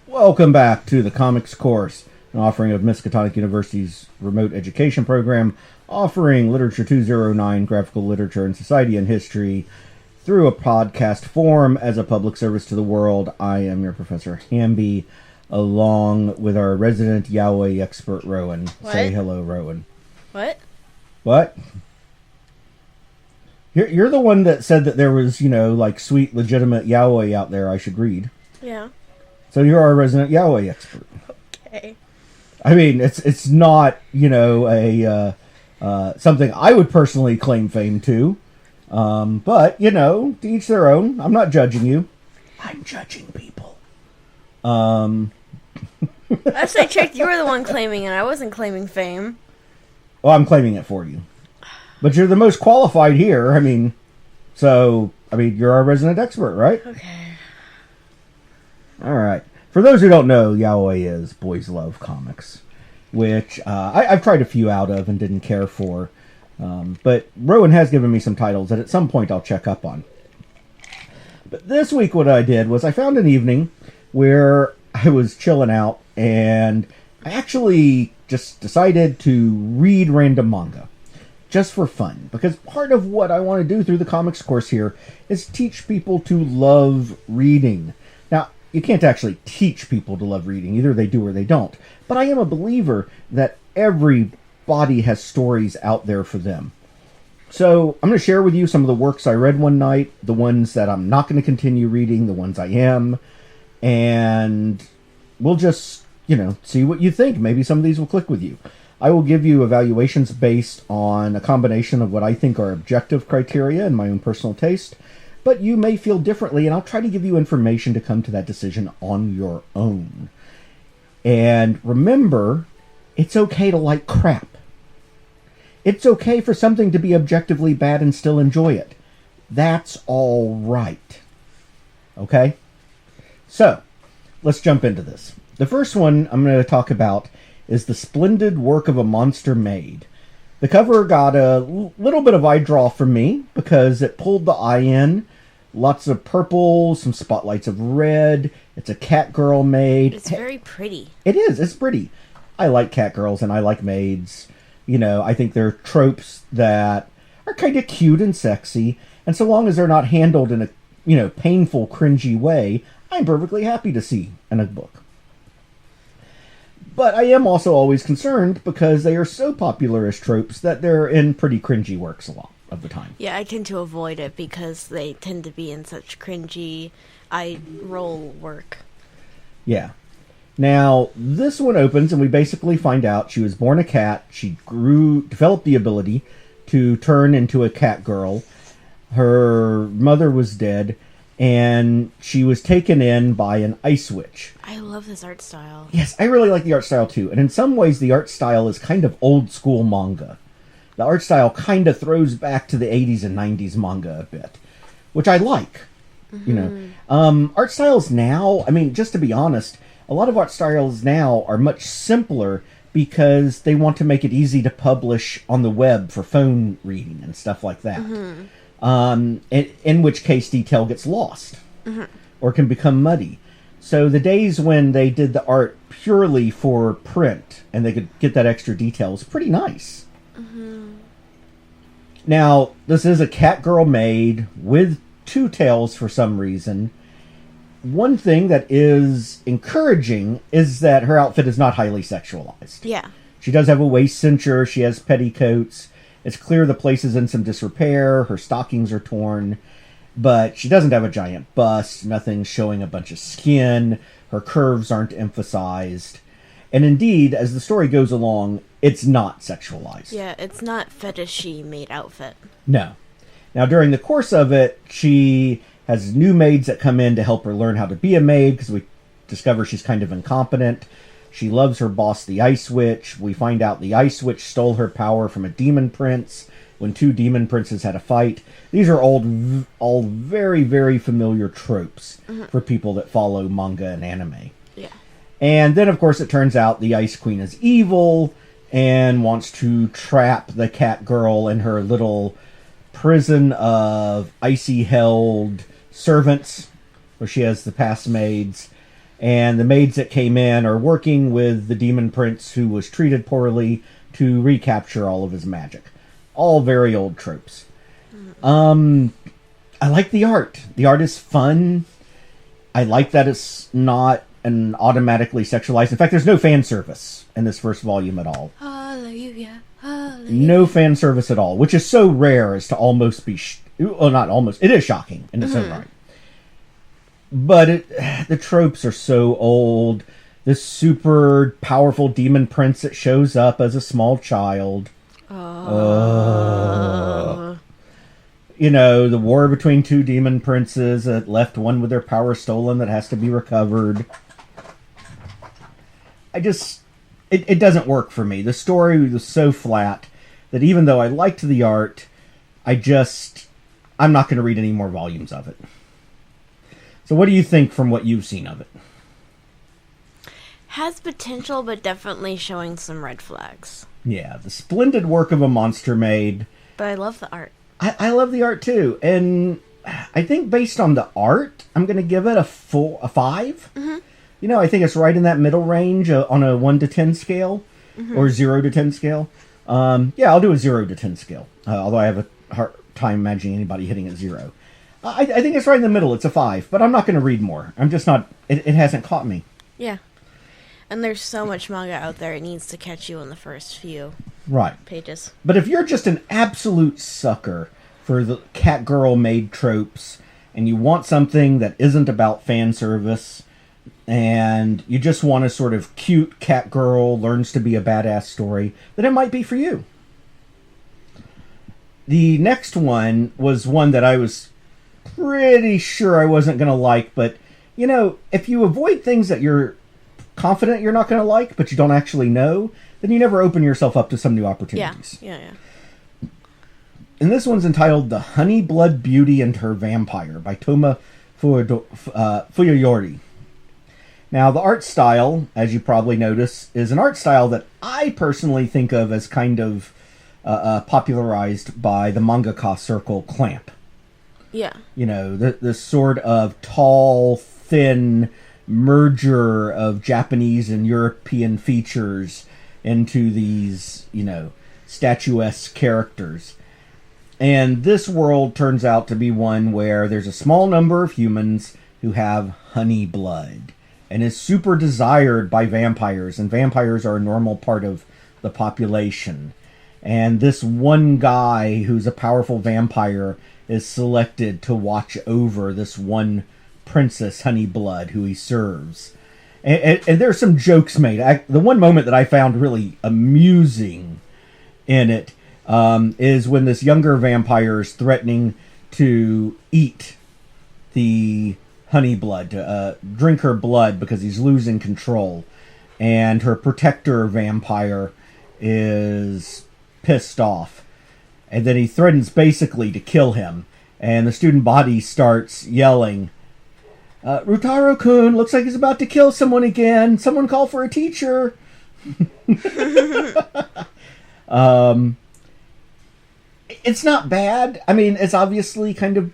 Welcome back to the Comics Course, an offering of Miskatonic University's remote education program, offering Literature 209, Graphical Literature and Society and History, through a podcast form as a public service to the world. I am your Professor Hamby, along with our resident yaoi expert, Rowan. What? Say hello, Rowan. What? What? You're the one that said that there was, like sweet, legitimate yaoi out there I should read. Yeah. So you're our resident yaoi expert. Okay. I mean, it's not, a something I would personally claim fame to. But, to each their own. I'm not judging you. I'm judging people. Last I checked, you were the one claiming it. I wasn't claiming fame. Well, I'm claiming it for you. But you're the most qualified here. You're our resident expert, right? Okay. All right. For those who don't know, yaoi is boys love comics, which I've tried a few out of and didn't care for. But Rowan has given me some titles that at some point I'll check up on. But this week what I did was I found an evening where I was chilling out and I actually just decided to read random manga. Just for fun. Because part of what I want to do through the comics course here is teach people to love reading. Now, you can't actually teach people to love reading. Either they do or they don't. But I am a believer that everybody has stories out there for them. So I'm going to share with you some of the works I read one night, the ones that I'm not going to continue reading, the ones I am, and we'll just, see what you think. Maybe some of these will click with you. I will give you evaluations based on a combination of what I think are objective criteria and my own personal taste, but you may feel differently, and I'll try to give you information to come to that decision on your own. And remember, it's okay to like crap. It's okay for something to be objectively bad and still enjoy it. That's all right. Okay? So, let's jump into this. The first one I'm going to talk about is The Splendid Work of a Monster Maid. The cover got a little bit of eye draw from me because it pulled the eye in. Lots of purple, some spotlights of red. It's a Catgirl maid. It's very pretty. It is. It's pretty. I like Catgirls and I like maids. I think they're tropes that are kind of cute and sexy. And so long as they're not handled in a, painful, cringy way, I'm perfectly happy to see in a book. But I am also always concerned because they are so popular as tropes that they're in pretty cringy works a lot of the time. Yeah, I tend to avoid it because they tend to be in such cringy eye roll work. Yeah. Now, this one opens and we basically find out she was born a cat. She developed the ability to turn into a cat girl. Her mother was dead, and she was taken in by an ice witch. I love this art style. Yes, I really like the art style too. And in some ways, the art style is kind of old school manga. The art style kind of throws back to the 80s and 90s manga a bit, which I like. Art styles now, just to be honest, a lot of art styles now are much simpler because they want to make it easy to publish on the web for phone reading and stuff like that. In which case detail gets lost or can become muddy. So the days when they did the art purely for print and they could get that extra detail is pretty nice. Now, this is a Catgirl maid with two tails for some reason. One thing that is encouraging is that her outfit is not highly sexualized. Yeah. She does have a waist cincher. She has petticoats. It's clear the place is in some disrepair. Her stockings are torn. But she doesn't have a giant bust. Nothing's showing a bunch of skin. Her curves aren't emphasized. And indeed, as the story goes along, it's not sexualized. Yeah, it's not fetishy maid outfit. No. Now, during the course of it, she has new maids that come in to help her learn how to be a maid, because we discover she's kind of incompetent. She loves her boss, the Ice Witch. We find out the Ice Witch stole her power from a demon prince when two demon princes had a fight. These are all very, very familiar tropes for people that follow manga and anime. Yeah. And then, of course, it turns out the Ice Queen is evil and wants to trap the cat girl in her little prison of icy-held servants, where she has the past maids. and the maids that came in are working with the demon prince who was treated poorly to recapture all of his magic. All very old tropes. I like the art. The art is fun. I like that it's not an automatically sexualized. In fact, there's no fan service in this first volume at all. Hallelujah. Hallelujah. No fan service at all, which is so rare as to almost be... well, not almost. It is shocking in its own right. But the tropes are so old. This super powerful demon prince that shows up as a small child. You know, the war between two demon princes that left one with their power stolen that has to be recovered. It doesn't work for me. The story was so flat that even though I liked the art, I'm not going to read any more volumes of it. So what do you think from what you've seen of it? Has potential, but definitely showing some red flags. Yeah, the splendid work of a monster maid. But I love the art. I love the art too, and I think based on the art, I'm going to give it a 5. Mm-hmm. You know, I think it's right in that middle range on a 1 to 10 scale, or 0 to 10 scale. Yeah, I'll do a 0 to 10 scale, although I have a hard time imagining anybody hitting a 0. I think it's right in the middle. It's a 5, but I'm not going to read more. I'm just not... It hasn't caught me. Yeah. And there's so much manga out there, it needs to catch you in the first few pages. But if you're just an absolute sucker for the Catgirl maid tropes, and you want something that isn't about fan service, and you just want a sort of cute Catgirl learns to be a badass story, then it might be for you. The next one was one that I was pretty sure I wasn't going to like, but, you know, if you avoid things that you're confident you're not going to like, but you don't actually know, then you never open yourself up to some new opportunities. Yeah. And this one's entitled The Honey Blood Beauty and Her Vampire by Toma Fuyuyori. Now, the art style, as you probably notice, is an art style that I personally think of as kind of popularized by the mangaka circle Clamp. Yeah. You know, this sort of tall, thin merger of Japanese and European features into these, you know, statuesque characters. And this world turns out to be one where there's a small number of humans who have honey blood and is super desired by vampires, and vampires are a normal part of the population. And this one guy who's a powerful vampire is selected to watch over this one Princess Honeyblood who he serves. And there's some jokes made. The one moment that I found really amusing in it is when this younger vampire is threatening to eat the Honeyblood, drink her blood because he's losing control. And her protector vampire is pissed off. And then he threatens basically to kill him. And the student body starts yelling, Rutaro-kun, looks like he's about to kill someone again. Someone call for a teacher. It's not bad. I mean, it's obviously kind of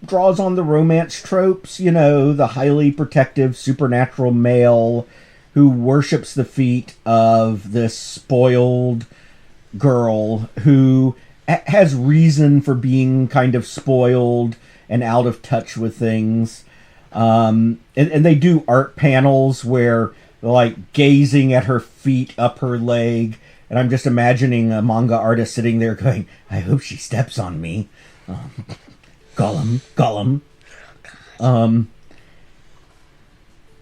draws on the romance tropes, you know, the highly protective supernatural male who worships the feet of this spoiled girl who has reason for being kind of spoiled and out of touch with things. And they do art panels where they're like gazing at her feet up her leg. And I'm just imagining a manga artist sitting there going, I hope she steps on me. Gollum.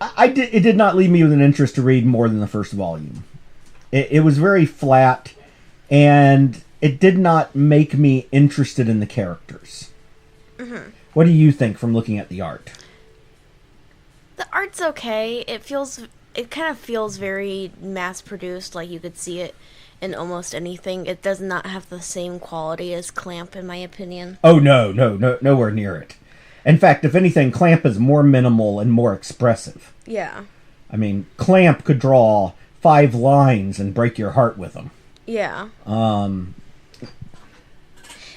It did not leave me with an interest to read more than the first volume. It was very flat, and it did not make me interested in the characters. Mm-hmm. What do you think from looking at the art? The art's okay. It kind of feels very mass-produced, like you could see it in almost anything. It does not have the same quality as Clamp, in my opinion. Oh, no, nowhere near it. In fact, if anything, Clamp is more minimal and more expressive. Yeah. I mean, Clamp could draw 5 lines and break your heart with them. Yeah.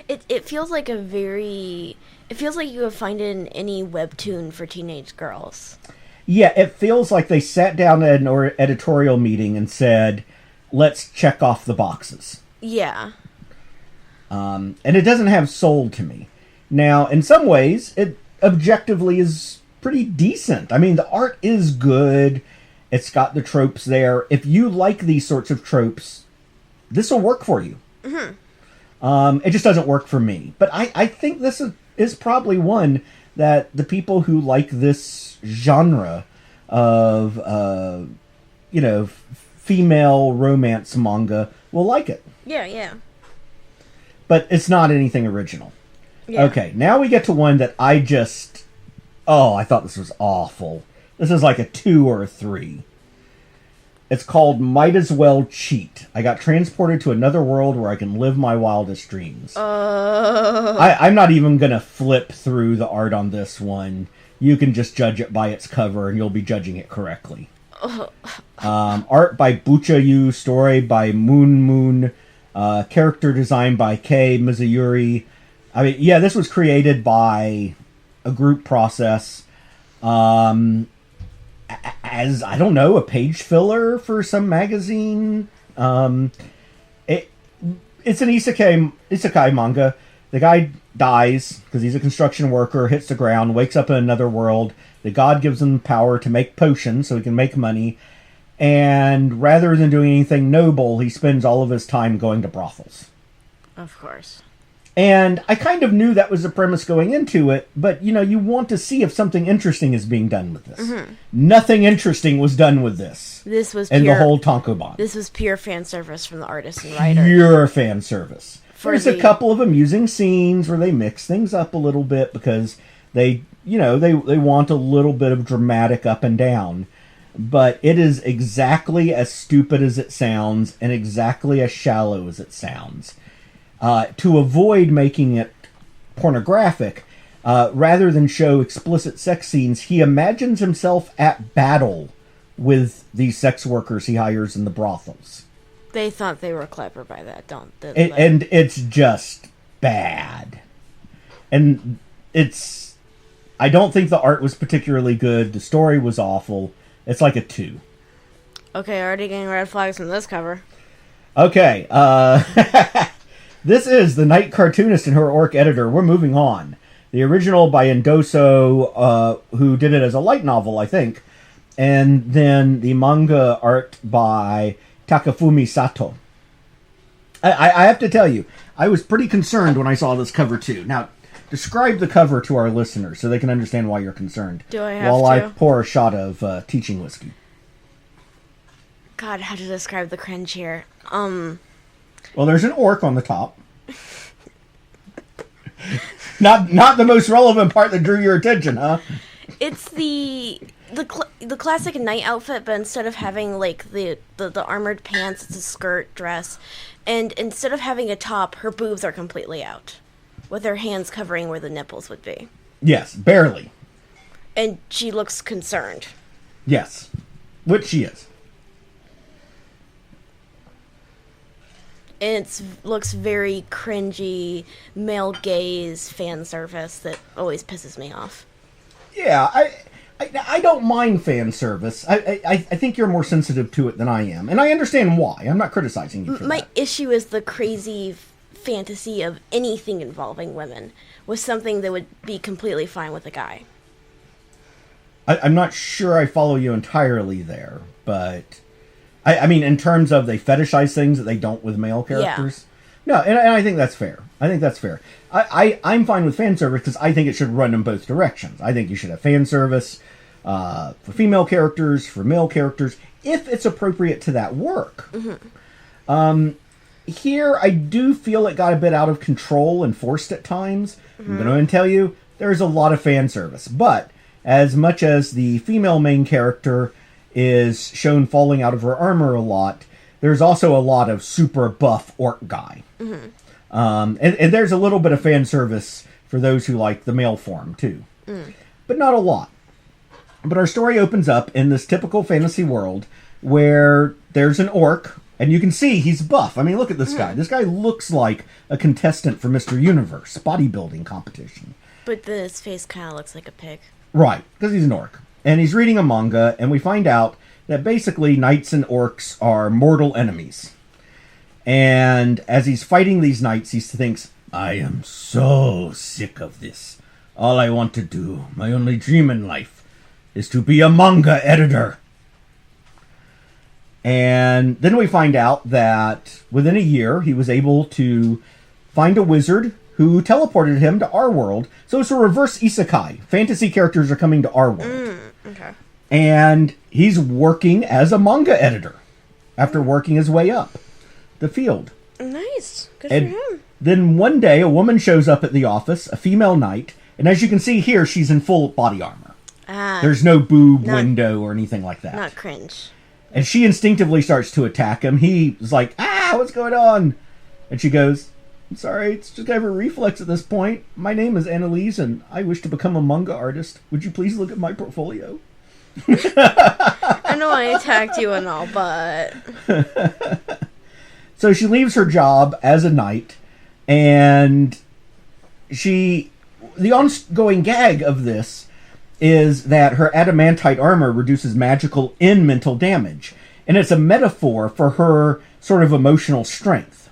It feels like it feels like you would find it in any webtoon for teenage girls. Yeah, it feels like they sat down at an editorial meeting and said, let's check off the boxes. Yeah. And it doesn't have soul to me. Now, in some ways, it objectively is pretty decent. I mean, the art is good. It's got the tropes there. If you like these sorts of tropes, this will work for you. It just doesn't work for me. But I think this is probably one that the people who like this genre of, female romance manga will like it. Yeah. But it's not anything original. Yeah. Okay, now we get to one that I thought this was awful. This is like a 2 or a 3. It's called Might As Well Cheat. I got transported to another world where I can live my wildest dreams. I'm not even going to flip through the art on this one. You can just judge it by its cover, and you'll be judging it correctly. Art by Bucha Yu, story by Moon, character design by Kei Mizuyuri. I mean, yeah, this was created by a group process. As, I don't know, a page filler for some magazine. It's an isekai manga. The guy dies because he's a construction worker, hits the ground, wakes up in another world. The god gives him power to make potions so he can make money. And rather than doing anything noble, he spends all of his time going to brothels. Of course. And I kind of knew that was the premise going into it, but, you want to see if something interesting is being done with this. Nothing interesting was done with this. This was and pure, the whole Tankobon. This was pure fan service from the artist and writer. Pure fan service. There's a couple of amusing scenes where they mix things up a little bit because they want a little bit of dramatic up and down. But it is exactly as stupid as it sounds and exactly as shallow as it sounds. To avoid making it pornographic, rather than show explicit sex scenes, he imagines himself at battle with these sex workers he hires in the brothels. They thought they were clever by that, didn't they? And it's just bad. And I don't think the art was particularly good. The story was awful. It's like a 2. Okay, already getting red flags from this cover. Okay, this is The Night Cartoonist and Her Orc Editor. We're moving on. The original by Endoso, who did it as a light novel, I think. And then the manga art by Takafumi Sato. I have to tell you, I was pretty concerned when I saw this cover too. Now, describe the cover to our listeners so they can understand why you're concerned. Do I have while to? I pour a shot of teaching whiskey. God, how to describe the cringe here. Well, there's an orc on the top. Not the most relevant part that drew your attention, huh? It's the classic knight outfit, but instead of having like the armored pants, it's a skirt dress, and instead of having a top, her boobs are completely out, with her hands covering where the nipples would be. Yes, barely. And she looks concerned. Yes, which she is. And it looks very cringy, male gaze fan service that always pisses me off. Yeah, I don't mind fan service. I think you're more sensitive to it than I am. And I understand why. I'm not criticizing you for that. My issue is the crazy fantasy of anything involving women was something that would be completely fine with a guy. I'm not sure I follow you entirely there, but... I mean, in terms of they fetishize things that they don't with male characters. Yeah. No, and I think that's fair. I'm fine with fan service because I think it should run in both directions. I think you should have fan service for female characters, for male characters, if it's appropriate to that work. Here, I do feel it got a bit out of control and forced at times. I'm going to tell you, there's a lot of fan service. But as much as the female main character is shown falling out of her armor a lot, there's also a lot of super buff orc guy. And there's a little bit of fan service for those who like the male form, too. But not a lot. But our story opens up in this typical fantasy world where there's an orc, and you can see he's buff. I mean, look at this guy. This guy looks like a contestant for Mr. Universe, bodybuilding competition. But then his face kind of looks like a pig. Right, because he's an orc. and he's reading a manga, and we find out that basically knights and orcs are mortal enemies. And as he's fighting these knights, he thinks, I am so sick of this. All I want to do, my only dream in life, is to be a manga editor. And then we find out that within a year, he was able to find a wizard who teleported him to our world. So it's a reverse isekai. Fantasy characters are coming to our world. Okay. And he's working as a manga editor after working his way up the field. Nice. Good And for him. then one day, a woman shows up at the office, a female knight. And as you can see here, she's in full body armor. There's no boob window or anything like that. Not cringe. And she instinctively starts to attack him. He's like, what's going on? And she goes, I'm sorry, it's just kind of a reflex at this point. My name is Annalise, and I wish to become a manga artist. Would you please look at my portfolio? I know I attacked you and all, but... So she leaves her job as a knight, and the ongoing gag of this is that her adamantite armor reduces magical and mental damage. And it's a metaphor for her sort of emotional strength.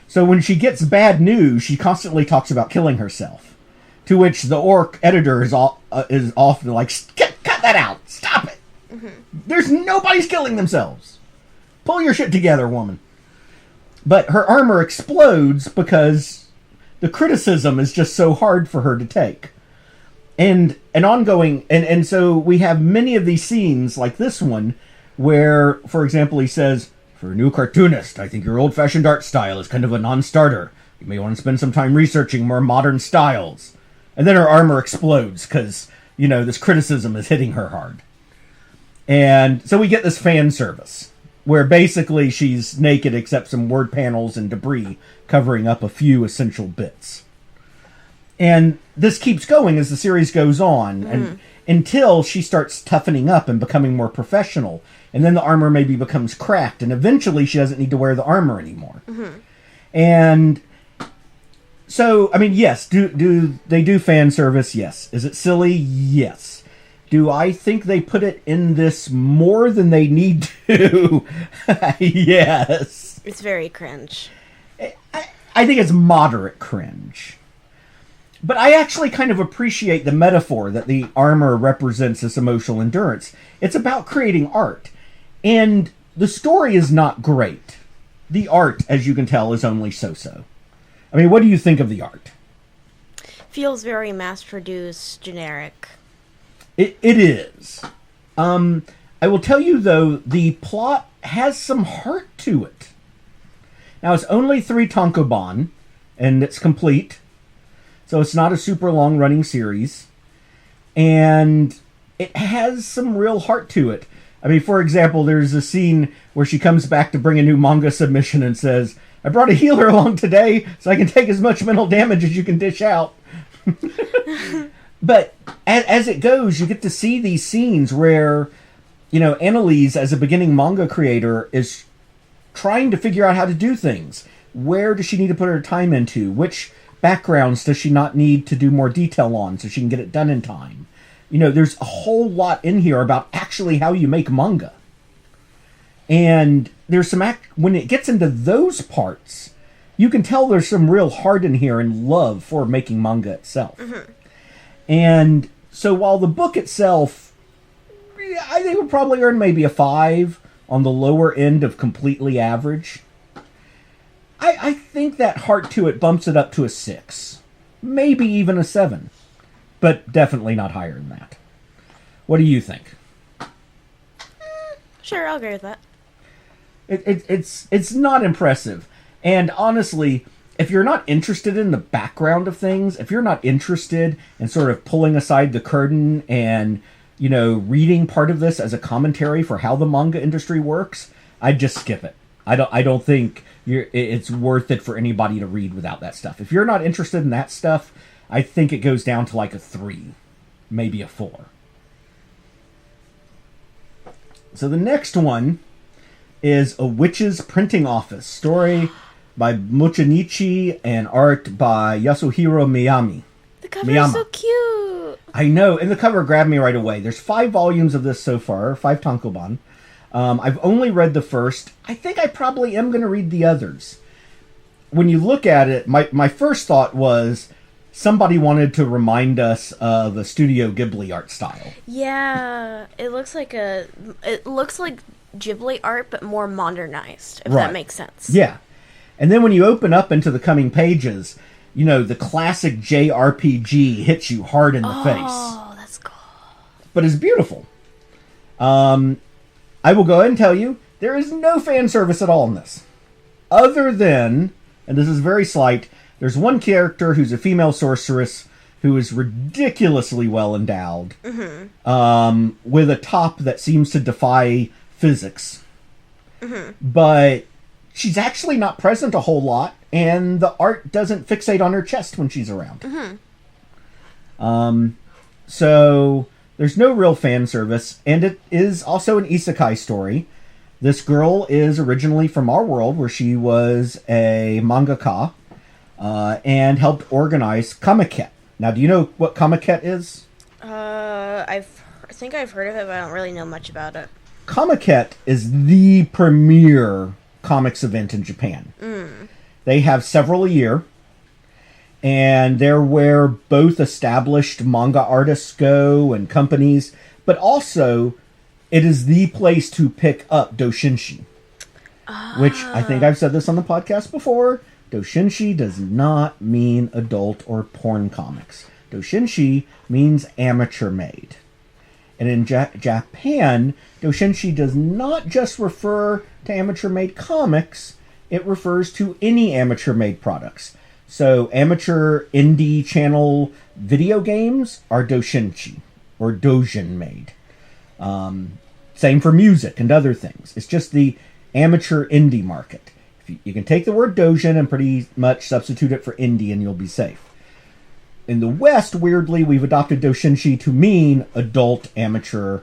So when she gets bad news, she constantly talks about killing herself. To which the orc editor is often like, cut that out! Stop it! There's nobody's killing themselves! Pull your shit together, woman. But her armor explodes because the criticism is just so hard for her to take. And an ongoing... And so we have many of these scenes, like this one, where, for example, he says, for a new cartoonist, I think your old-fashioned art style is kind of a non-starter. You may want to spend some time researching more modern styles. And then her armor explodes because, this criticism is hitting her hard. And so we get this fan service, where basically she's naked except some word panels and debris covering up a few essential bits. And this keeps going as the series goes on, and until she starts toughening up and becoming more professional. And then the armor maybe becomes cracked, and eventually she doesn't need to wear the armor anymore. And so, I mean, yes, do they do fan service? Yes. Is it silly? Yes. Do I think they put it in this more than they need to? Yes. It's very cringe. I think it's moderate cringe. But I actually kind of appreciate the metaphor that the armor represents this emotional endurance. It's about creating art. And the story is not great. The art, as you can tell, is only so-so. I mean, what do you think of the art? Feels very mass-produced, generic. It is. I will tell you, though, the plot has some heart to it. Now, it's only 3 tankobon, and it's complete. So it's not a super long-running series. And it has some real heart to it. I mean, for example, there's a scene where she comes back to bring a new manga submission and says, I brought a healer along today so I can take as much mental damage as you can dish out. But as it goes, you get to see these scenes where, Annalise, as a beginning manga creator, is trying to figure out how to do things. Where does she need to put her time into? Which backgrounds does she not need to do more detail on so she can get it done in time? There's a whole lot in here about actually how you make manga. And there's some when it gets into those parts, you can tell there's some real heart in here and love for making manga itself. And so while the book itself, I think would probably earn maybe a 5 on the lower end of completely average, I think that heart to it bumps it up to a 6. Maybe even a 7. But definitely not higher than that. What do you think? Sure, I'll agree with that. It's not impressive. And honestly, if you're not interested in the background of things, if you're not interested in sort of pulling aside the curtain and, reading part of this as a commentary for how the manga industry works, I'd just skip it. I don't think it's worth it for anybody to read without that stuff. If you're not interested in that stuff, I think it goes down to like a 3, maybe a 4. So the next one is A Witch's Printing Office, story by Mochinichi and art by Yasuhiro Miyami. The cover is so cute. I know, and the cover grabbed me right away. There's 5 volumes of this so far, 5 tankobon. I've only read the first. I think I probably am going to read the others. When you look at it, my first thought was somebody wanted to remind us of a Studio Ghibli art style. Yeah, it looks like Ghibli art, but more modernized, if Right. that makes sense. Yeah. And then when you open up into the coming pages, you know, the classic JRPG hits you hard in the face. Oh, that's cool. But it's beautiful. I will go ahead and tell you, there is no fan service at all in this. Other than, and this is very slight, there's one character who's a female sorceress who is ridiculously well endowed, with a top that seems to defy physics. But she's actually not present a whole lot, and the art doesn't fixate on her chest when she's around. So there's no real fan service, and it is also an isekai story. This girl is originally from our world, where she was a mangaka, and helped organize Kamiket. Now, do you know what Kamiket is? I think I've heard of it, but I don't really know much about it. Kamiket is the premier comics event in Japan. They have several a year, and they're where both established manga artists go and companies, but also it is the place to pick up doshinshi, which I think I've said this on the podcast before. Doshinshi does not mean adult or porn comics. Doshinshi means amateur made. And in Japan, doshinshi does not just refer to amateur made comics, it refers to any amateur made products. So amateur indie channel video games are doshinshi, or dojin made. Same for music and other things. It's just the amateur indie market. You can take the word dojin and pretty much substitute it for indie and you'll be safe. In the West, weirdly, we've adopted doshinshi to mean adult amateur,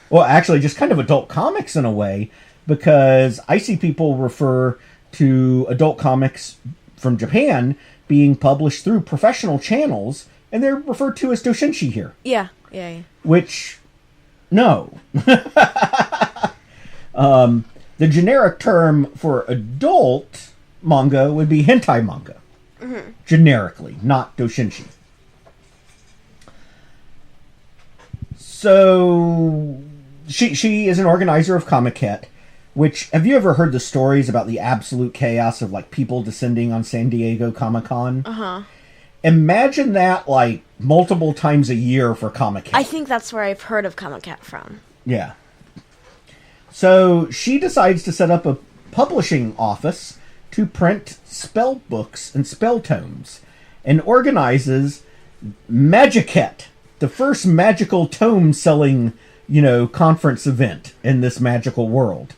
well, actually just kind of adult comics in a way, because I see people refer to adult comics from Japan being published through professional channels, and they're referred to as doshinshi here. Yeah. Which, no. The generic term for adult manga would be hentai manga. Generically, not doshinshi. So, she is an organizer of Kamiket, which, have you ever heard the stories about the absolute chaos of, like, people descending on San Diego Comic-Con? Imagine that, like, multiple times a year for Kamiket. I think that's where I've heard of Kamiket from. Yeah. So, she decides to set up a publishing office to print spell books and spell tomes, and organizes Magiket, the first magical tome selling, conference event in this magical world.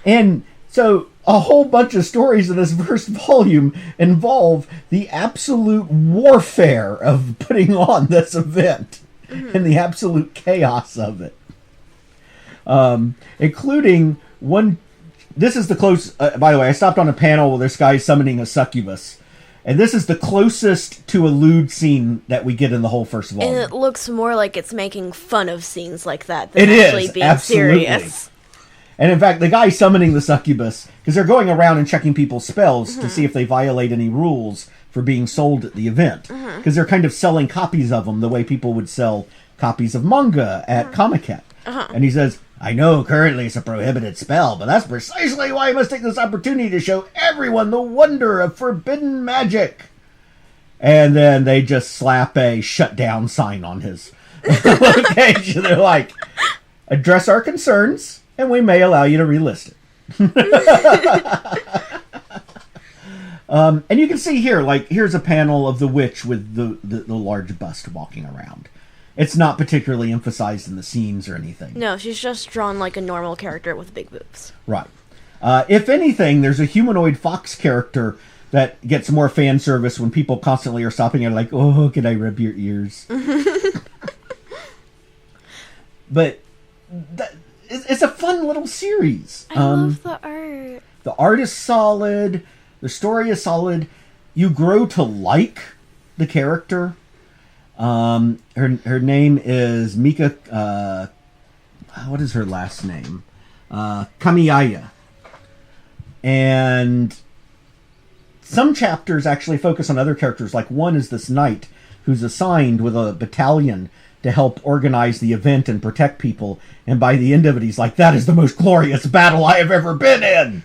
And so a whole bunch of stories in this first volume involve the absolute warfare of putting on this event and the absolute chaos of it. Including one, this is the close, by the way, I stopped on a panel where this guy summoning a succubus. And this is the closest to a lewd scene that we get in the whole first volume. And it looks more like it's making fun of scenes like that than it actually is, being absolutely. serious. And in fact, the guy summoning the succubus, because they're going around and checking people's spells to see if they violate any rules for being sold at the event. Because they're kind of selling copies of them the way people would sell copies of manga at Comic-Con. And he says, I know currently it's a prohibited spell, but that's precisely why I must take this opportunity to show everyone the wonder of forbidden magic. And then they just slap a shutdown sign on his location. They're like, address our concerns, and we may allow you to relist it. And you can see here, like, here's a panel of the witch with the large bust walking around. It's not particularly emphasized in the scenes or anything. No, she's just drawn like a normal character with big boobs. Right. If anything, there's a humanoid fox character that gets more fan service when people constantly are stopping and like, oh, can I rub your ears? But it's a fun little series. I love the art. The art is solid. The story is solid. You grow to like the character. Her name is Mika. What is her last name? Kamiyaya. And some chapters actually focus on other characters. Like one is this knight who's assigned with a battalion to help organize the event and protect people. And by the end of it, he's like, "That is the most glorious battle I have ever been in."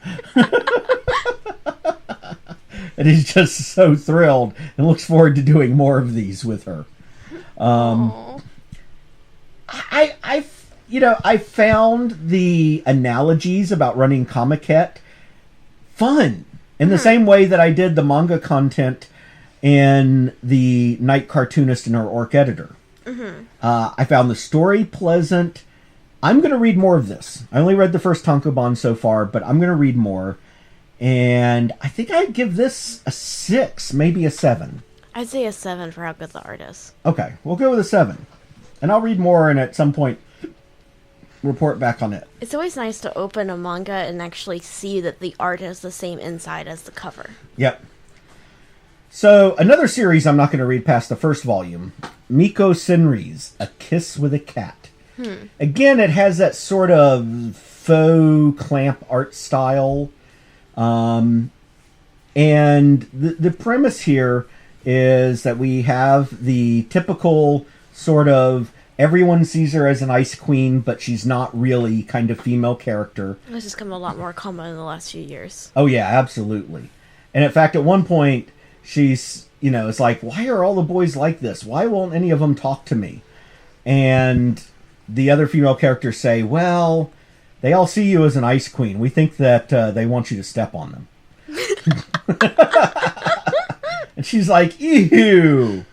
And he's just so thrilled and looks forward to doing more of these with her. I found the analogies about running Comiket fun in the same way that I did the manga content in the Night Cartoonist and her Orc Editor. I found the story pleasant. I'm going to read more of this. I only read the first tankobon so far, but I'm going to read more. And I think I'd give this a 6, maybe a 7. I'd say a 7 for how good the art is. Okay, we'll go with a 7. And I'll read more and at some point report back on it. It's always nice to open a manga and actually see that the art is the same inside as the cover. Yep. So, another series I'm not going to read past the first volume. Miko Senri's A Kiss with a Cat. Again, it has that sort of faux clamp art style. And the premise here is that we have the typical sort of everyone sees her as an ice queen, but she's not really kind of female character. This has become a lot more common in the last few years. Oh, yeah, absolutely. And in fact, at one point, she's, it's like, why are all the boys like this? Why won't any of them talk to me? And the other female characters say, well, they all see you as an ice queen. We think that they want you to step on them. And she's like, ew.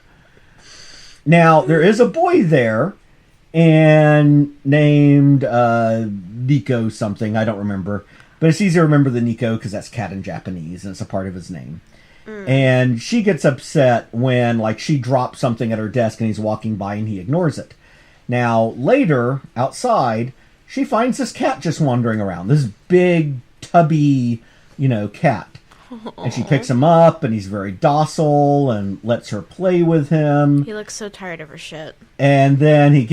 Now, there is a boy there and named Nico something. I don't remember. But it's easier to remember the Nico because that's cat in Japanese and it's a part of his name. And she gets upset when, she drops something at her desk and he's walking by and he ignores it. Now, later, outside, she finds this cat just wandering around. This big, tubby, cat. And she picks him up, and he's very docile and lets her play with him. He looks so tired of her shit. And then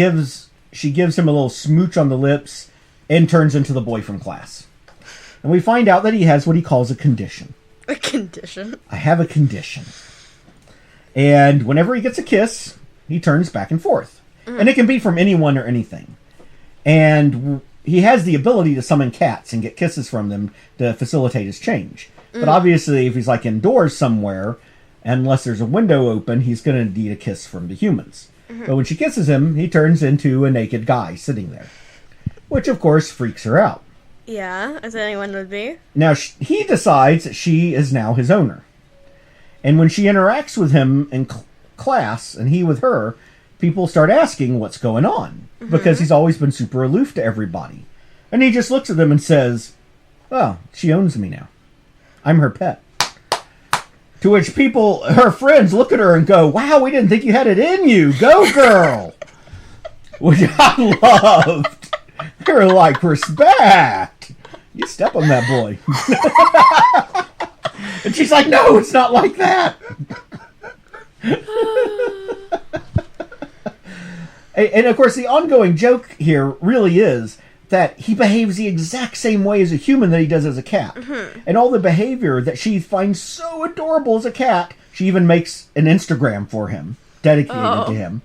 she gives him a little smooch on the lips and turns into the boy from class. And we find out that he has what he calls a condition. A condition? I have a condition. And whenever he gets a kiss, he turns back and forth. And it can be from anyone or anything. And he has the ability to summon cats and get kisses from them to facilitate his change. But obviously, if he's indoors somewhere, unless there's a window open, he's going to need a kiss from the humans. But when she kisses him, he turns into a naked guy sitting there. Which, of course, freaks her out. Yeah, as anyone would be. Now, he decides that she is now his owner. And when she interacts with him in class, and he with her, people start asking what's going on. Because he's always been super aloof to everybody. And he just looks at them and says, well, she owns me now. I'm her pet. To which her friends look at her and go, wow, we didn't think you had it in you. Go, girl. Which I loved. They're like, respect. You step on that boy. And she's like, no, it's not like that. And of course, the ongoing joke here really is that he behaves the exact same way as a human that he does as a cat. And all the behavior that she finds so adorable as a cat, she even makes an Instagram for him, dedicated to him.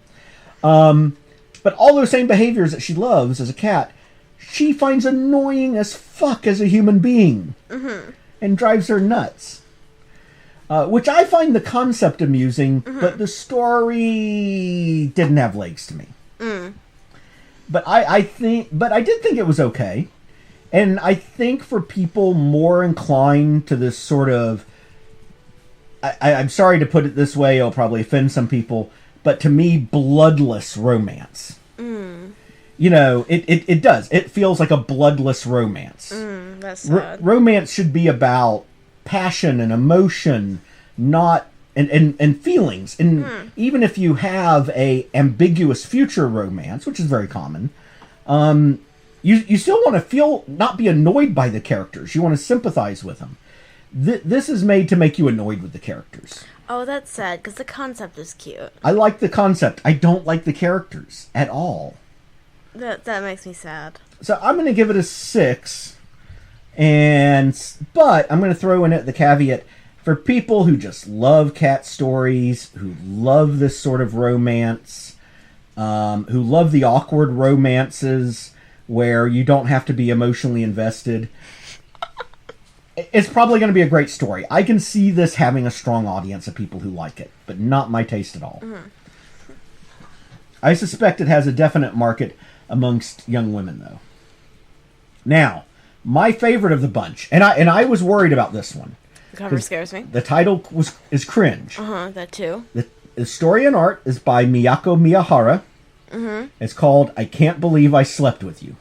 But all those same behaviors that she loves as a cat, she finds annoying as fuck as a human being. And drives her nuts. Which I find the concept amusing, but the story didn't have legs to me. But I did think it was okay. And I think for people more inclined to this sort of, I'm sorry to put it this way, it'll probably offend some people, but to me, bloodless romance. It does. It feels like a bloodless romance. That's sad. Romance should be about passion and emotion, not and feelings. And even if you have a ambiguous future romance, which is very common, you still want to not be annoyed by the characters. You want to sympathize with them. This is made to make you annoyed with the characters. Oh, that's sad, because the concept is cute. I like the concept. I don't like the characters at all. That makes me sad. So I'm going to give it a 6. But I'm going to throw in it the caveat for people who just love cat stories, who love this sort of romance, who love the awkward romances where you don't have to be emotionally invested. It's probably going to be a great story. I can see this having a strong audience of people who like it, but not my taste at all. Mm-hmm. I suspect it has a definite market amongst young women, though. Now, my favorite of the bunch, and I was worried about this one. The cover scares me. The title is cringe. That too. The story and art is by Miyako Miyahara. Mm-hmm. It's called I Can't Believe I Slept With You.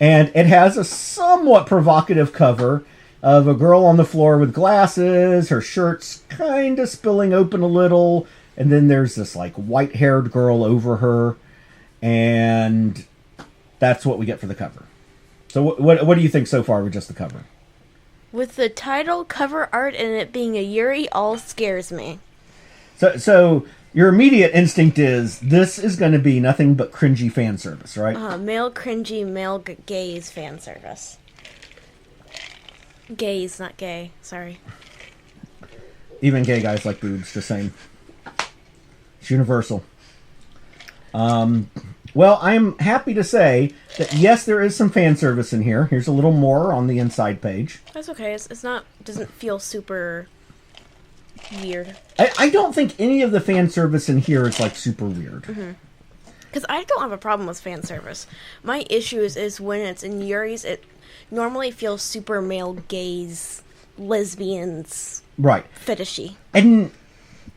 And it has a somewhat provocative cover of a girl on the floor with glasses, her shirt's kind of spilling open a little, and then there's this like white-haired girl over her, and that's what we get for the cover. So what do you think so far with just the cover? With the title, cover art, and it being a yuri, all scares me. So your immediate instinct is this is going to be nothing but cringy fan service, right? Male cringy, male gaze fan service. Gaze, not gay. Sorry. Even gay guys like boobs, the same. It's universal. Well, I'm happy to say that yes, there is some fan service in here. Here's a little more on the inside page. That's okay. It's not. Doesn't feel super weird. I don't think any of the fan service in here is like super weird. Because I don't have a problem with fan service. My issue is when it's in yuris, it normally feels super male gaze, lesbians, right? Fetishy. And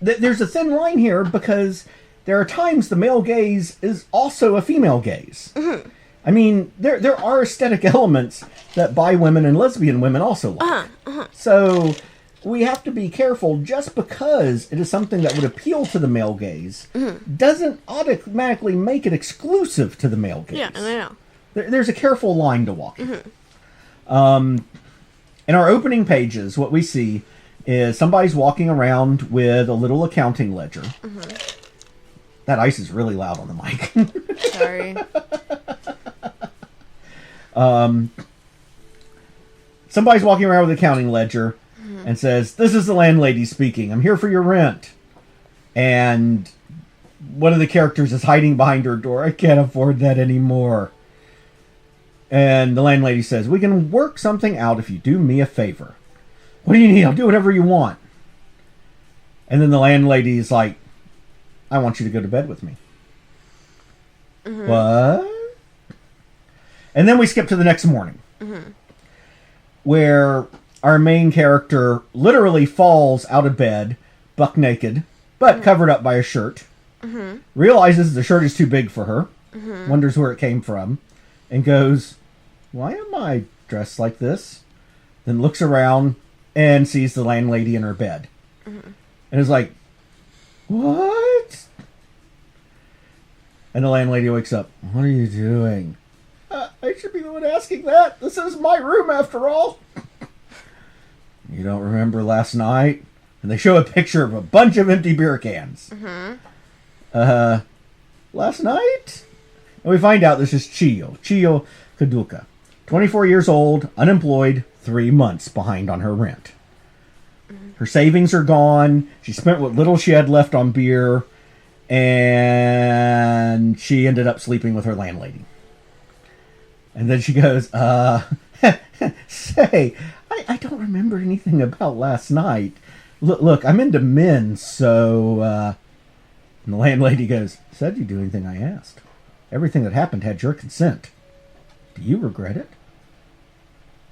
there's a thin line here because there are times the male gaze is also a female gaze. Mm-hmm. I mean, there are aesthetic elements that bi women and lesbian women also like. So we have to be careful. Just because it is something that would appeal to the male gaze doesn't automatically make it exclusive to the male gaze. Yeah, I know. There's a careful line to walk. In our opening pages, what we see is somebody's walking around with a little accounting ledger. That ice is really loud on the mic. Sorry. Somebody's walking around with an accounting ledger and says, "This is the landlady speaking. I'm here for your rent." And one of the characters is hiding behind her door. "I can't afford that anymore." And the landlady says, "We can work something out if you do me a favor." "What do you need? I'll do whatever you want." And then the landlady is like, "I want you to go to bed with me." What? And then we skip to the next morning, where our main character literally falls out of bed, buck naked, but covered up by a shirt, realizes the shirt is too big for her, wonders where it came from, and goes, "Why am I dressed like this?" Then looks around and sees the landlady in her bed. And is like, "What?" And the landlady wakes up. "What are you doing?" "I should be the one asking that. This is my room after all." "You don't remember last night?" And they show a picture of a bunch of empty beer cans. Last night? And we find out this is Chiyo Kaduka. 24 years old, unemployed, 3 months behind on her rent. Her savings are gone. She spent what little she had left on beer. And she ended up sleeping with her landlady. And then she goes, say, I don't remember anything about last night. Look, I'm into men, so... And the landlady goes, "Said you'd do anything I asked. Everything that happened had your consent. Do you regret it?"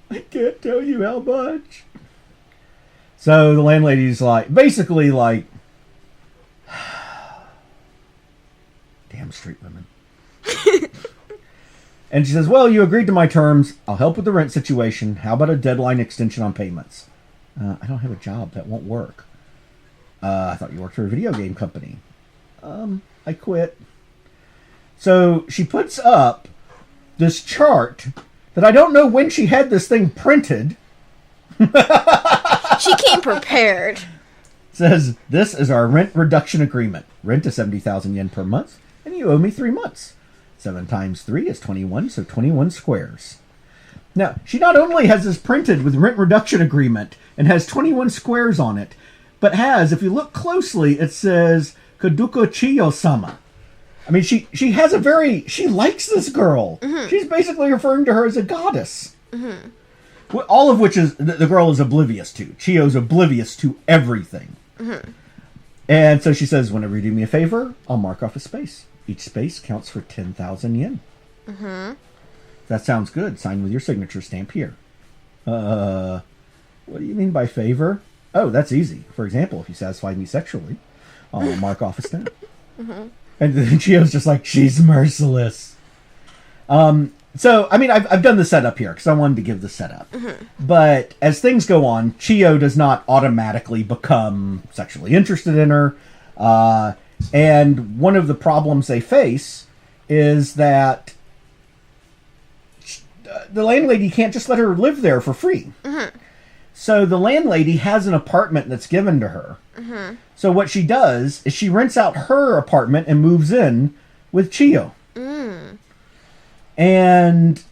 "I can't tell you how much." So the landlady's like, basically like, damn street women. And she says, "Well, you agreed to my terms. I'll help with the rent situation. How about a deadline extension on payments?" "I don't have a job. That won't work." "I thought you worked for a video game company." "I quit." So she puts up this chart that I don't know when she had this thing printed. She came prepared. says, "This is our rent reduction agreement. Rent is 70,000 yen per month, and you owe me 3 months. 7 times 3 is 21, so 21 squares." Now, she not only has this printed with rent reduction agreement and has 21 squares on it, but has, if you look closely, it says Kaduko Chiyo-sama. I mean, she has a very... She likes this girl. Mm-hmm. She's basically referring to her as a goddess. Mm-hmm. All of which is the girl is oblivious to. Chiyo's oblivious to everything. Mm-hmm. And so she says, "Whenever you do me a favor, I'll mark off a space. Each space counts for 10,000 yen. Mm-hmm. That sounds good. Sign with your signature stamp here." What do you mean by favor? "Oh, that's easy. For example, if you satisfy me sexually, I'll mark off a stamp." Mm-hmm. And then Chiyo's just like, she's merciless. So, I mean, I've done the setup here because I wanted to give the setup. Mm-hmm. But as things go on, Chiyo does not automatically become sexually interested in her. And one of the problems they face is that the landlady can't just let her live there for free. Mm-hmm. So the landlady has an apartment that's given to her. Mm-hmm. So what she does is she rents out her apartment and moves in with Chiyo. Mm. And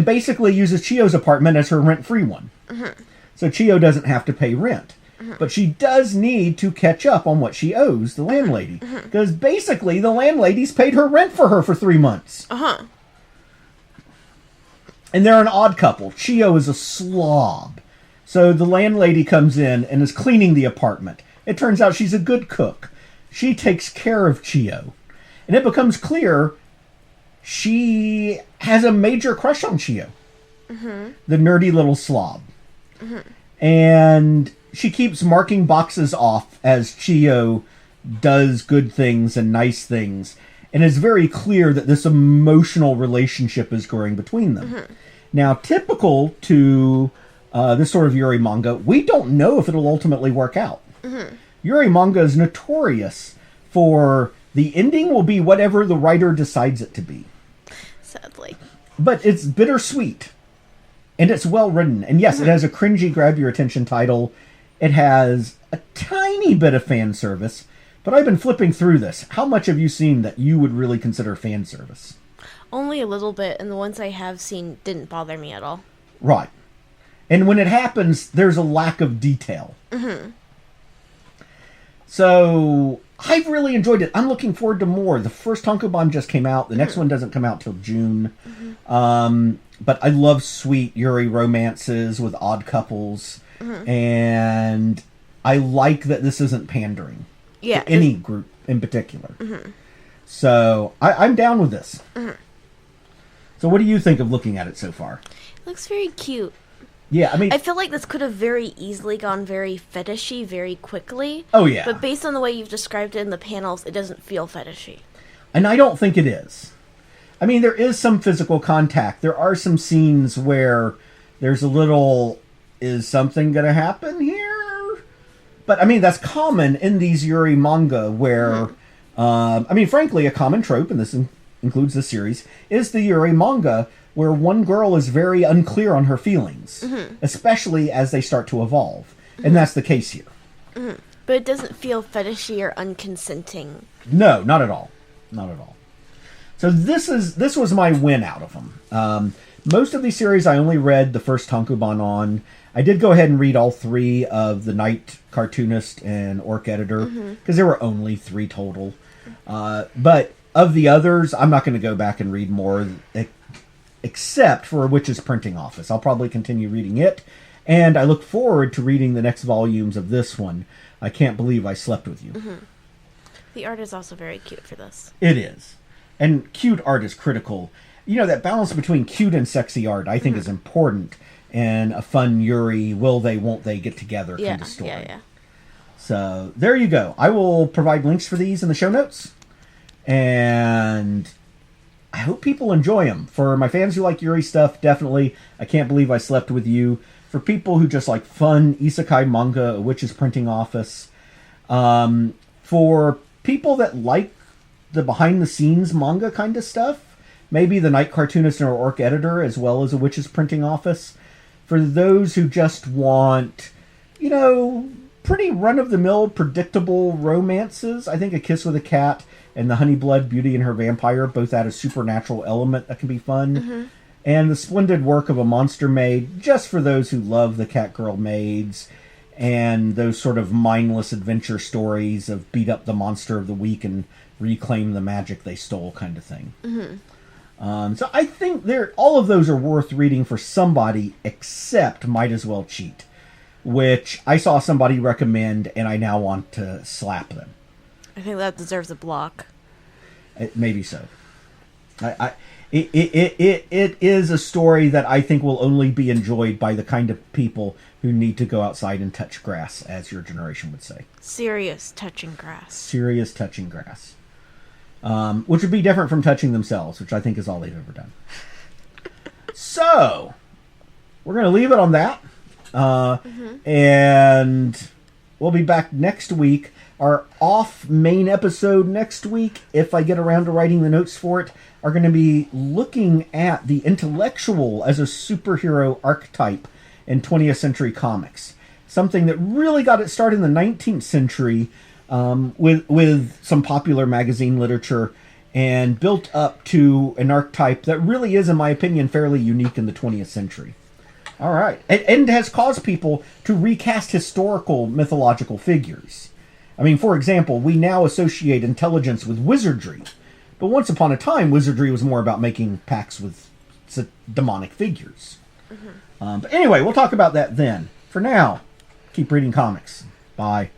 basically uses Chiyo's apartment as her rent-free one. Mm-hmm. So Chiyo doesn't have to pay rent. Mm-hmm. But she does need to catch up on what she owes the landlady. Because basically the landlady's paid her rent for her for 3 months. Uh-huh. And they're an odd couple. Chiyo is a slob. So the landlady comes in and is cleaning the apartment. It turns out she's a good cook. She takes care of Chiyo. And it becomes clear she has a major crush on Chiyo. Mm-hmm. The nerdy little slob. Mm-hmm. And she keeps marking boxes off as Chiyo does good things and nice things. And it's very clear that this emotional relationship is growing between them. Mm-hmm. Now, typical to this sort of yuri manga, we don't know if it'll ultimately work out. Mm-hmm. Yuri manga is notorious for the ending will be whatever the writer decides it to be. Sadly. But it's bittersweet. And it's well written. And yes, it has a cringy grab your attention title. It has a tiny bit of fan service. But I've been flipping through this. How much have you seen that you would really consider fan service? Only a little bit, and the ones I have seen didn't bother me at all. Right. And when it happens, there's a lack of detail. Mm-hmm. So, I've really enjoyed it. I'm looking forward to more. The first Tankobon just came out. The next one doesn't come out till June. Mm-hmm. But I love sweet yuri romances with odd couples. Mm-hmm. And I like that this isn't pandering. Yeah, to any group in particular. Mm-hmm. So, I'm down with this. Mm-hmm. So what do you think of looking at it so far? It looks very cute. Yeah, I mean... I feel like this could have very easily gone very fetishy very quickly. Oh, yeah. But based on the way you've described it in the panels, it doesn't feel fetishy. And I don't think it is. I mean, there is some physical contact. There are some scenes where there's a little... Is something going to happen here? But, I mean, that's common in these yuri manga where... Mm-hmm. I mean, frankly, a common trope, and this includes the series, is the yuri manga where one girl is very unclear on her feelings, especially as they start to evolve. And that's the case here. Mm-hmm. But it doesn't feel fetishy or unconsenting. No, not at all. Not at all. So this was my win out of them. Most of these series I only read the first tankobon on. I did go ahead and read all 3 of the Night Cartoonist and Orc Editor, because there were only 3 total. But of the others, I'm not going to go back and read more, except for Witch's Printing Office. I'll probably continue reading it, and I look forward to reading the next volumes of this one. I Can't Believe I Slept With You. Mm-hmm. The art is also very cute for this. It is. And cute art is critical. You know, that balance between cute and sexy art, I think, is important in a fun yuri, will they, won't they get together kind of story. Yeah. So, there you go. I will provide links for these in the show notes. And I hope people enjoy them. For my fans who like yuri stuff, definitely I Can't Believe I Slept With You. For people who just like fun isekai manga, A Witch's Printing Office. For people that like the behind-the-scenes manga kind of stuff, maybe the Night Cartoonist or Orc Editor, as well as A Witch's Printing Office. For those who just want, you know, pretty run-of-the-mill, predictable romances. I think A Kiss with a Cat and The Honeyblood Beauty and Her Vampire both add a supernatural element that can be fun. Mm-hmm. And The Splendid Work of a Monster Maid, just for those who love the Catgirl maids and those sort of mindless adventure stories of beat up the monster of the week and reclaim the magic they stole kind of thing. Mm-hmm. So I think all of those are worth reading for somebody, except Might As Well Cheat, which I saw somebody recommend and I now want to slap them. I think that deserves a block. Maybe so. It is a story that I think will only be enjoyed by the kind of people who need to go outside and touch grass, as your generation would say. Serious touching grass. Serious touching grass. Which would be different from touching themselves, which I think is all they've ever done. So, we're going to leave it on that. And we'll be back next week. Our off main episode next week, if I get around to writing the notes for it, are going to be looking at the intellectual as a superhero archetype in 20th century comics. Something that really got its start in the 19th century with some popular magazine literature and built up to an archetype that really is, in my opinion, fairly unique in the 20th century. All right. And has caused people to recast historical mythological figures. I mean, for example, we now associate intelligence with wizardry. But once upon a time, wizardry was more about making pacts with demonic figures. Mm-hmm. But anyway, we'll talk about that then. For now, keep reading comics. Bye.